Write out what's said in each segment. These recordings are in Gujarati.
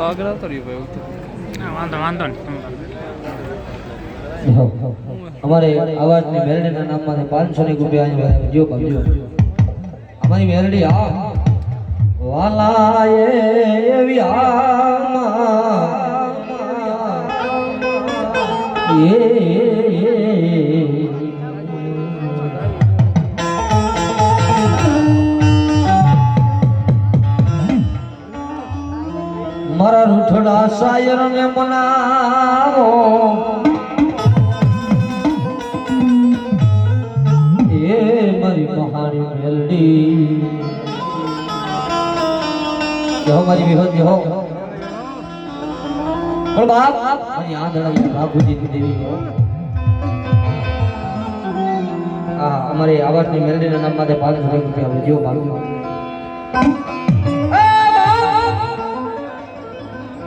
આગ્રહ તો રહ્યો ભાઈ વાંધો વાંધો નહીં અમારે આવાજની મેરડીના નામમાંથી 500 રૂપિયા જો બાજુ અમારી મેરડી આ વાલા એવી મારા રૂઠડા શાયર ને મનાવો એ મારી મહાની મેલડી જો મારી વિહોદ જો પણ બાપ મારી આંધળા બાબુજી દેવી આ અમારી આવાજની મેલડીના નામમાંથી 500 રૂપિયા જો બાબુ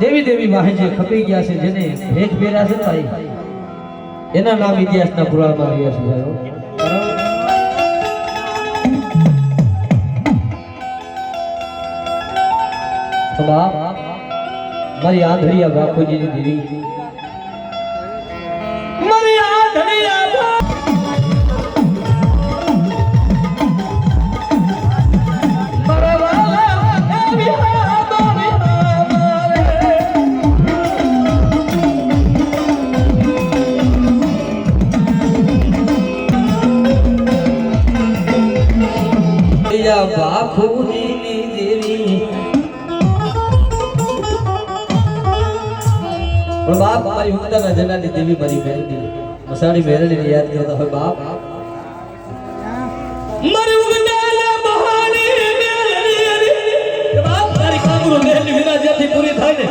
દેવી દેવી વાહે જે ખપી ગયા છે જેને ભેટ પહેર્યા છે ભાઈ એના નામ ઇતિહાસના પુરાણમાં રહ્યા છે ભાઈઓ તો બાપ મારી આંધળિયા બાપુજીની દેવી મારી આંધળિયા બાપુજીની દેવી પણ બાપ મારી ઉમદાના જનાની દેવી મારી મેરડી મસાડી મેરડીને યાદ કરતા હોય બાપ મારી ઉમદાના મહાની મેરડી બાપ મારી કામરો મેરડી વિના જેથી પૂરી થાય ને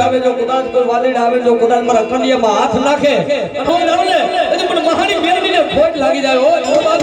આવે જો કુદાન કોઈ વાલીડ આવે જો કુદાન મારા કન્યામાં હાથ નાખે કોઈ ના લે એટલે પણ મહાની મેરડીને ખોટ લાગી જાય ઓ બાપ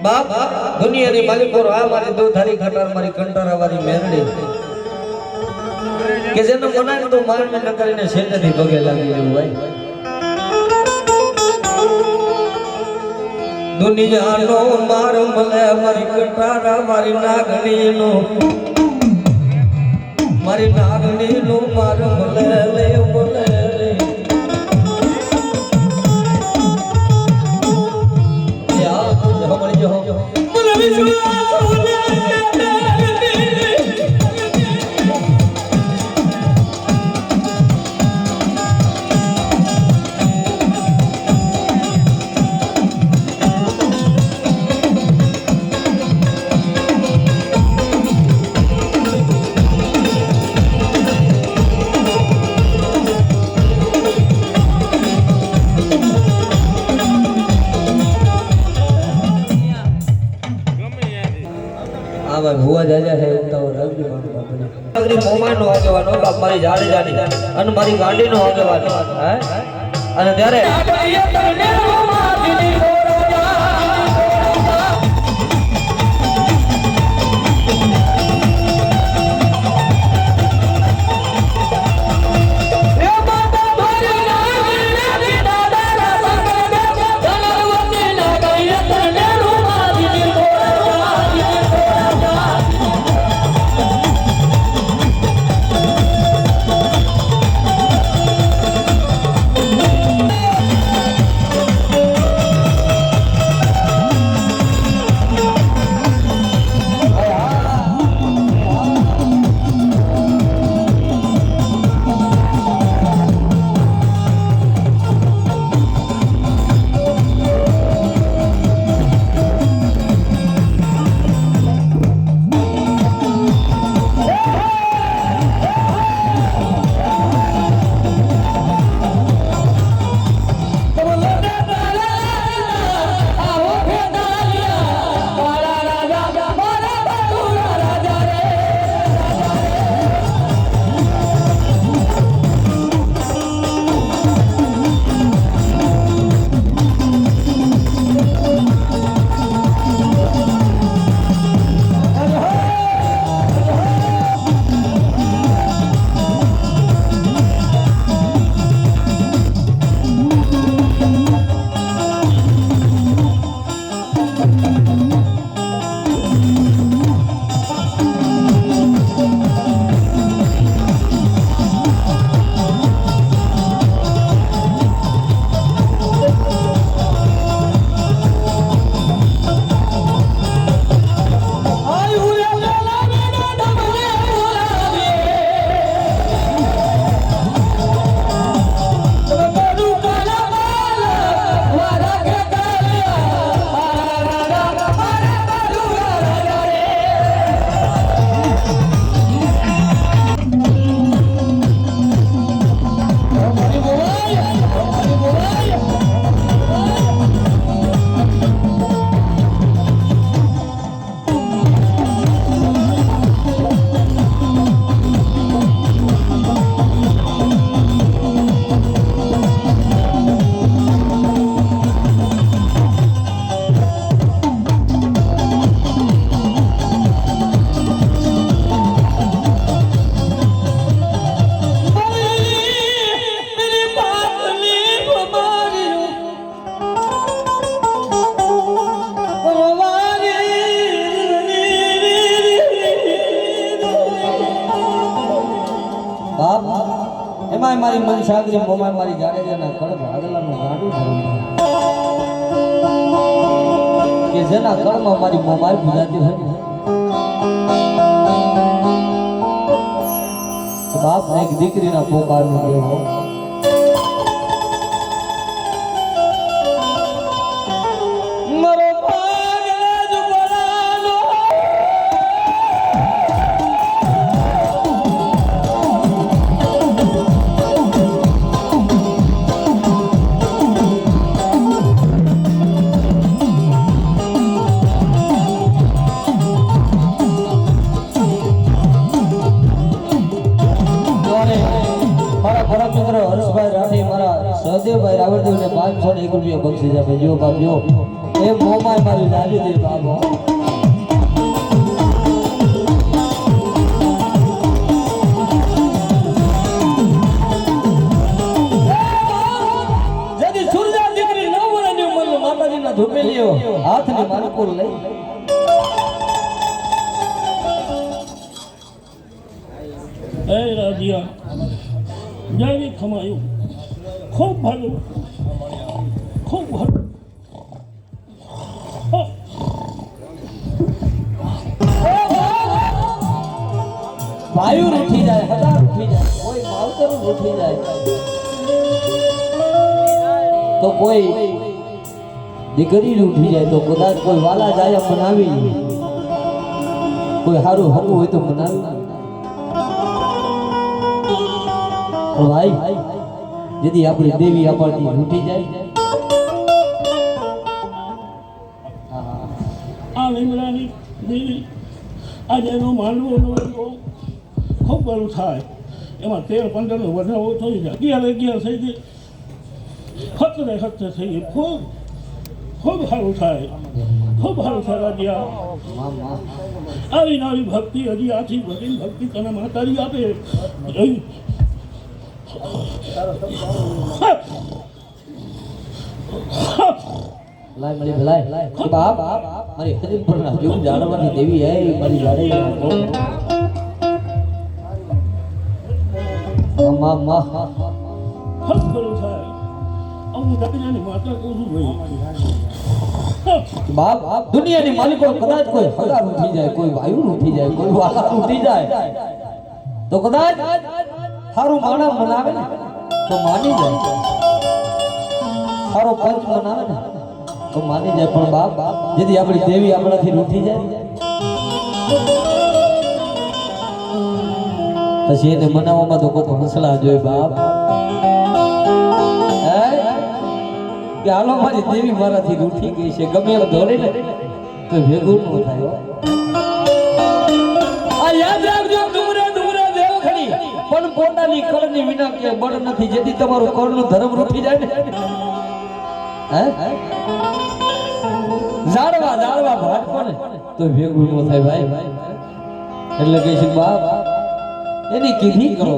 બાપ દુનિયાની માલિકો આ મારી દોધારી ખટાર મારી કંટારા વાળી મેરડી કે જેનો મનાય તો મારને ન કરીને શેઠથી પગે લાગી જવું ભાઈ દુનિયાનો માર મળે મારી કંટારા મારી નાગણીનો મારી નાગણીનો માર મળે લે મળે લે યા મળી જો મને વિશ્વાસ ભુવા જાજા છે ઉતાવ રવજી બાપા મોમાનો આગેવાનો બાપ મારી જાડેજાની અને મારી ગાંડીનો આગેવાનો હે અને ત્યારે મારી મન સાગરી મોમાય મારી જાડેજાના કળ ભાગલાનું ગાડું કે જેના કળમાં મારી મોમાય ભૂજાતી હોય બાપ એક દીકરીના પોકારનું દેવો હર્ષભાઈ રાઠી મારા સહદેવભાઈ રાવળદેવને 501 રૂપિયા બક્ષીસ આપે જો બાપ જો એ મોમાં મારી લાલી દે બાબો જદી સુરજા દીકરી 9 વર્ષની ઉંમરમાં માતાજીના ધૂમેલીઓ હાથની માલકુર લઈ એ રાજીયા જાવી ખમાયું ખૂબ ભાલું ખૂબ ભાલું વાયુ રૂઠી જાય હજાર રૂઠી જાય કોઈ માવતર રૂઠી જાય તો કોઈ દીકરી રૂઠી જાય તો કદાચ કોઈ વાલા જાય બનાવી કોઈ સારું હરવું હોય તો બનાવી ભાઈ જેથી આપણી દેવી આપણથી રૂઠી જાય આ લીમડાની દેવી આજે એનો માનવો ખૂબ બધું થાય એમાં 13-15 નો વધારો થઈ જાય 11 થઈ જાય ખતરે થઈ ગઈ ખૂબ ખૂબ સારું થાય ખૂબ સારું થાય રાજીયા આવી નવી ભક્તિ હજી આથી બધી ભક્તિ તને માતાજી આપે લાય મળી ભલાય બાપ મારી હજી પર ના જો જાણવાની દેવી હે મારી જાડે મા મા ખૂબ બધું થાય અમુ દાદાની માતા કહું છું ભાઈ બાપ દુનિયાની માલિકો કદાચ કોઈ હગાર ઉઠી જાય કોઈ વાયુ ઉઠી જાય કોઈ વાલા ઉઠી જાય તો કદાચ સારું માણા બનાવે ને તો માની જાય સારો પંચ બનાવે ને તો માની જાય પણ બાપ જેથી આપણી દેવી આપણાથી રૂઠી જાય પછી એને મનાવવામાં તો કોઈ મસલા જોઈએ બાપ કે હાલો મારી દેવી મારાથી રૂઠી ગઈ છે ગમે એમ ધોરે ને તો ભેગું ન થાય આ યાદ રાખજો ડુમરા દેવ ખડી પણ પોતાની કળની વિના કે બળ નથી જેથી તમારું કળનું ધર્મ રૂઠી જાય ને હે જાળવા ભાટ પડે તો ભેગું ન થાય ભાઈ એટલે કે છે બાપ એની કીધી કરો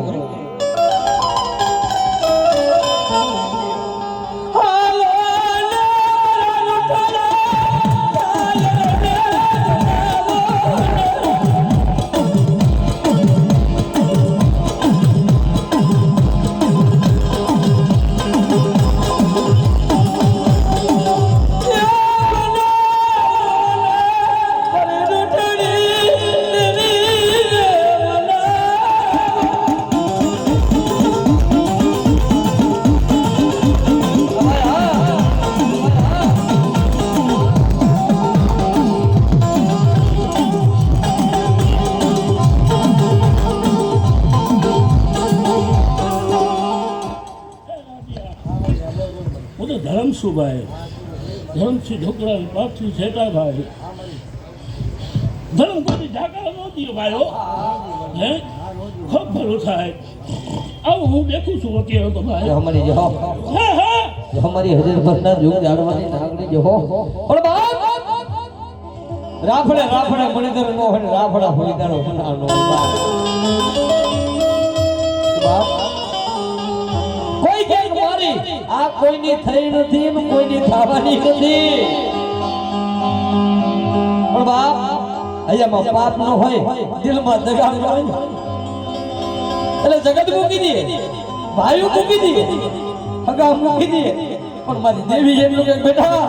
ધરમસુભાઈ ધરમથી ઢોકળા બાપથી છેટાભાઈ ધર્મ કોઈ ઢાકા નહોતી ભાઈઓ હે ખૂબ ભલું થાય આવું હું દેખું છું અત્યારે તો ભાઈ અમારી જો હા હા અમારી હજર ભરના જોગ જાડવાની નાગણી જો પણ બાપ રાફડે મણિધર નો હોય રાફડા ફળીદારો બનાવનો બાપ કોઈ કે મારી આ કોઈની થઈ નથી ને કોઈની થવાની નથી પણ બાપ અહીંયામાં પાપ ન હોય દિલમાં દગા ન હોય એટલે જગત મૂકી દે ભાઈઓ મૂકી દે હગા મૂકી દે પણ મારી દેવી એમ કે બેટા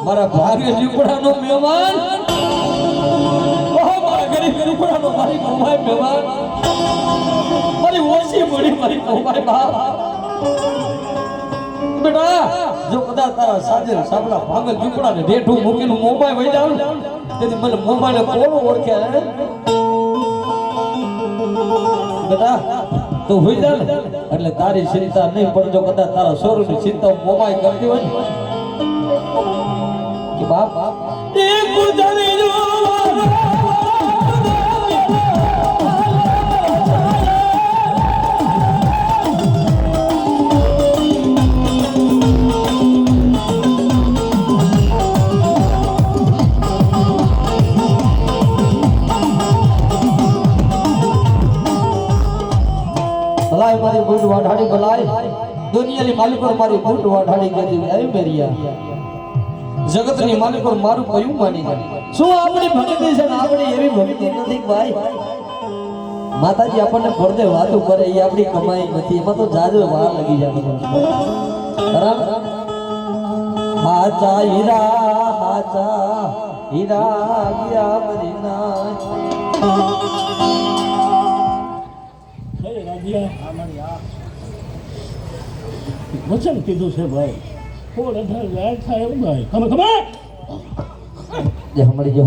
મારા ભાગ્ય ઝૂંપડાનો મહેમાન મારા ગરીબ ઝૂંપડાનો મારી કમાઈ મહેમાન મારી ઓછી પડી મારી કમાઈ બાપ બેટા જો કદાચ તારા સાજર સાબલા ભાગલ ઝૂંપડાને રેઠું મૂકીને મોબાઈલ વઈ જાવ તેથી મને મોબાઈલ કોણ ઓળખે બેટા તો હોઈ જા ને એટલે તારી ચિંતા નહીં પણ જો કદાચ તારા સોરુની ચિંતા મોબાઈલ કરતી હોય કે બાપ એક ગુજારી જો ભલાઈ મારી બૂટ વાઢાડી ભલાઈ દુનિયાની માલિક પર મારી બૂટ વાઢાડી કહેતી આવી મેરિયા જગતની માલિક પર મારું કયું માની શું આપણી ભક્તિ છે ને આપણી એવી ભક્તિ નથી ભાઈ માતાજી આપણને પડદે વાતો કરે એ આપણી કમાઈ નથી એમાં તો જાજો વાર લાગી જાય બરાબર હાચા હીરા ગયા મદીના વચન કીધું છે ભાઈ થોડ 18 થાય એવું ભાઈ ખબર જે હમણી જો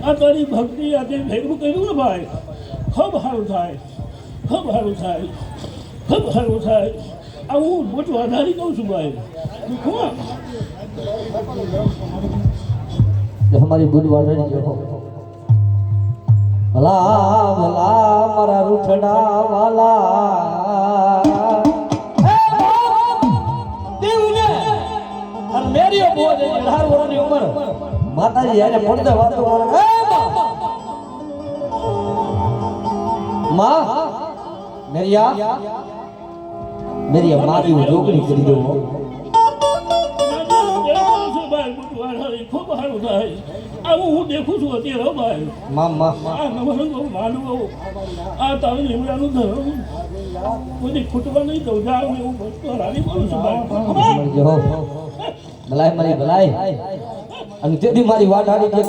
આ તારી ભક્તિ આજે ભેગું કર્યું ને ભાઈ ખૂબ સારું થાય ખૂબ સારું થાય ખૂબ સારું થાય આ હું મોટું આધારી કહું છું ભાઈ हमारी बुधवार भला भला मारा रूठड़ा वाला देवने और मेरी बोझ 18 વર્ષની ઉંમર માતાજી યારે પડદે વાતો કરે માં મેરી મારી જોગણી કરી દો ખૂબ સારું થાય આવું હું દેખું છું અત્યારે ભાઈ આ નવરંગો માનવો આ તારું લીમડાનું ધર્મ કોઈ ખૂટવા નહીં દઉં જાવ એવું વસ્તુ રાણી કરું છું ભલાઈ મારી ભલાઈ અને તેથી મારી વાત આડી કે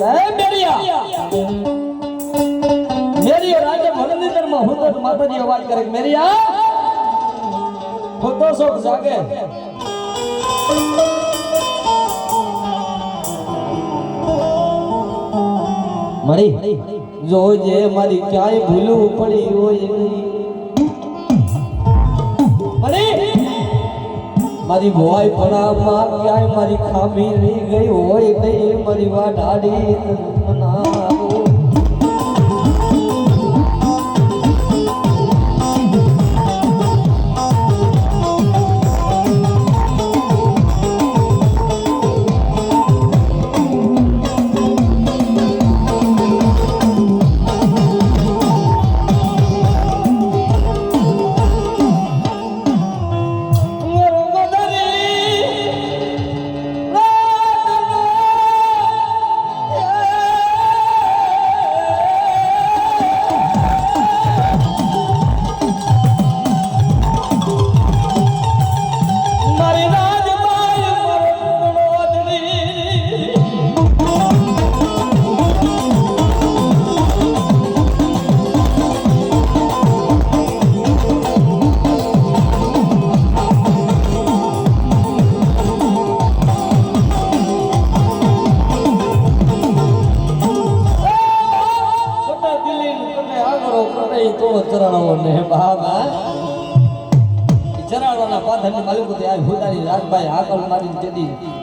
મેરી રાજે ભગવંતરમાં હું તો માતાજી અવાજ કરે મેરિયા ખોટો શોખ જાગે મળી જોજે મારી ક્યાંય ભૂલું પડી હોય મળી મારી ભોય પડામાં ક્યાંય મારી ખામી રહી ગઈ હોય નહીં મારી વાત આડી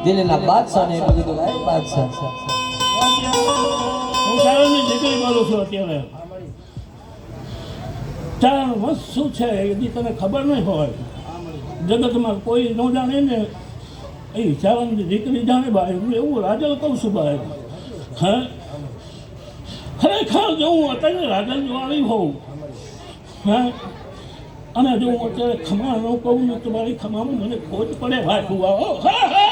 દિલ્હીના બાદશાહ ને એવું કીધું ભાઈ બાદશાહ હું ચારણની દીકરી બોલું છું અત્યારે ચારણ વસ્તુ શું છે એ તને ખબર નહીં હોય જગતમાં કોઈ ન જાણે ને એ ચારણની દીકરી જાણે ભાઈ હું એવું રાજલ કહું છું ભાઈ હા ખરેખર જો હું અત્યારે રાજલ જો આવી હોઉં હા અને જો હું અત્યારે ખમા ન કહું ને તો મારી ખમામાં મને ખોટ પડે ભાઈ તું આવો હા હા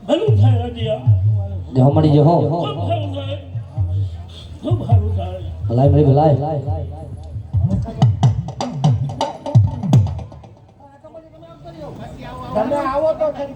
ભલું થાય રાજીયા જો મળી જો હો ખૂબ સારું થાય લાય મળી લાય તમે આવો તો ખરી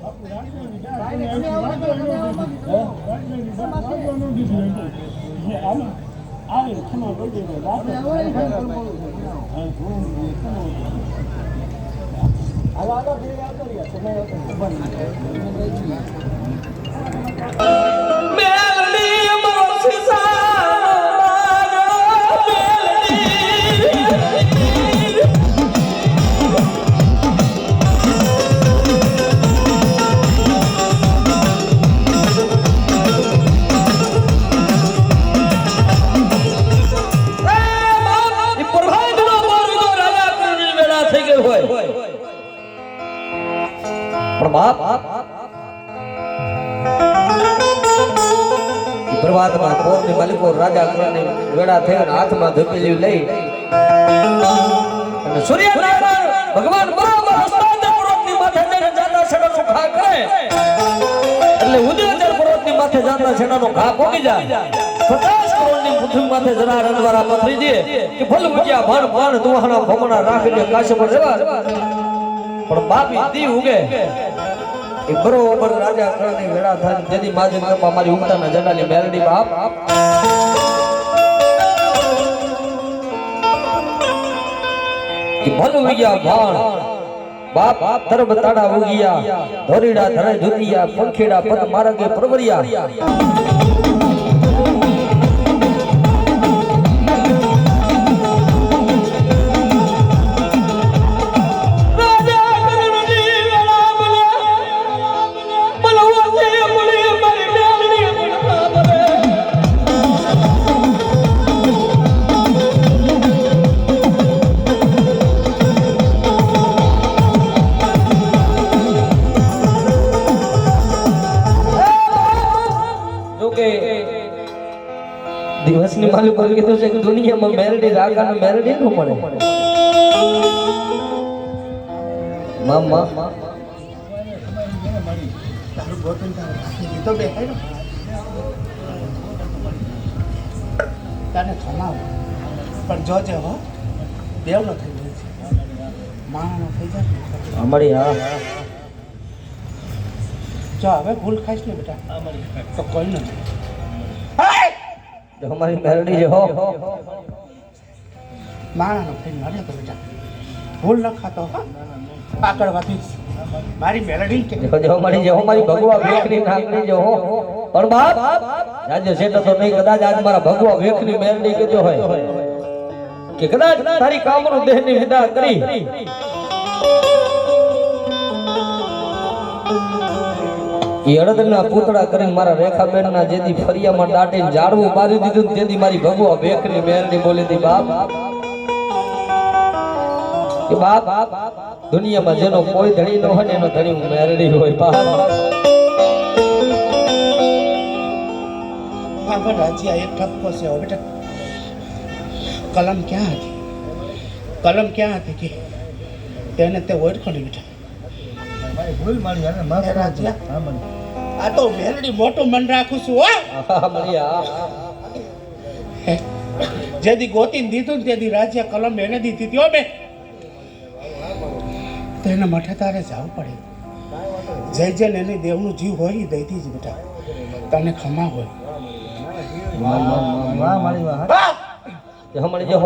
બાપ પ્રભાતમાં કોરની માલિકો રાજા કરની વેળા થયો હાથમાં ધૂપેલી લઈ અને સૂર્યનારાયણ ભગવાન બરાબર અસ્તાંજર પર્વતની માથે જઈને જાતા છેડાનો ઘા કરે એટલે ઉદયચર પર્વતની માથે જાતા છેડાનો ઘા પોગી જાય 50 કરોડની પૃથ્વી માથે જરા રણવારા પથરી દે કે ભલ મુજ્યા ભણ ભણ દુહાણા ભમણા રાખીને કાશ પર રહેવા પણ બાપી દી ઉગે એ બરોબર રાજા કરણી વેળા થાય જેદી માજે મારી ઉમતાના જડાની મેરડી બાપ કે ભલ ઉગ્યા ભાણ બાપ તરબ તાડા ઉગ્યા ધોરીડા ધરે ધુતિયા પંખીડા પદ માર્ગે પરવરિયા દિવસની માલુમ પર કીધું છે કે દુનિયામાં મેરડી રાગાનો મેરડી ન મળે મામા તો બેઠા તને થમાવ પણ જોજે હો દેવ ન થઈ ગયું છે માણસ થઈ જાય અમારી હા જો હવે ભૂલ ખાઈશ ને બેટા તો કોઈ નથી हमारी मेलडी जो हो माना फिर मारे तो बेटा भूल न खाता हो पाकड़ वाती मारी मेलडी के देखो जो हमारी भगवा वेखनी नागनी जो हो और बाप आज सेट तो नहीं कदाच आज मारा भगवा वेखनी मेलडी के जो है कि कदाच तारी कामनो देहनी विदा करी એ અડદના પૂતળા કરીને મારા રેખાબેનના જેદી ફરિયામાં દાટીને ઝાડવું બારી દીધું જેદી મારી ભગવા વેખની મેરડી બોલી દી બાપ કે બાપ દુનિયામાં જેનો કોઈ ધણી ન હોય ને એનો ધણી મેરડી હોય બાપ બાબા રાજીયા એક ઠપકો છે હો બેટા કલમ ક્યાં હતી કે તેને તે ઓળખો ને બેટા ભૂલ મારી અને માફ રાજીયા આ તો વેલડી મોટું મન રાખું છું હો જેદી ગોતીને દીધું ને તેદી રાજીયા કલમ એને દીધી હતી હો બે તેને મઠે તારે જવું પડે જય જય એની દેવનું જીવ હોય એ દઈ દીધી બેટા તને ખમા હોય વાહ મારી વાહ હમણાં જો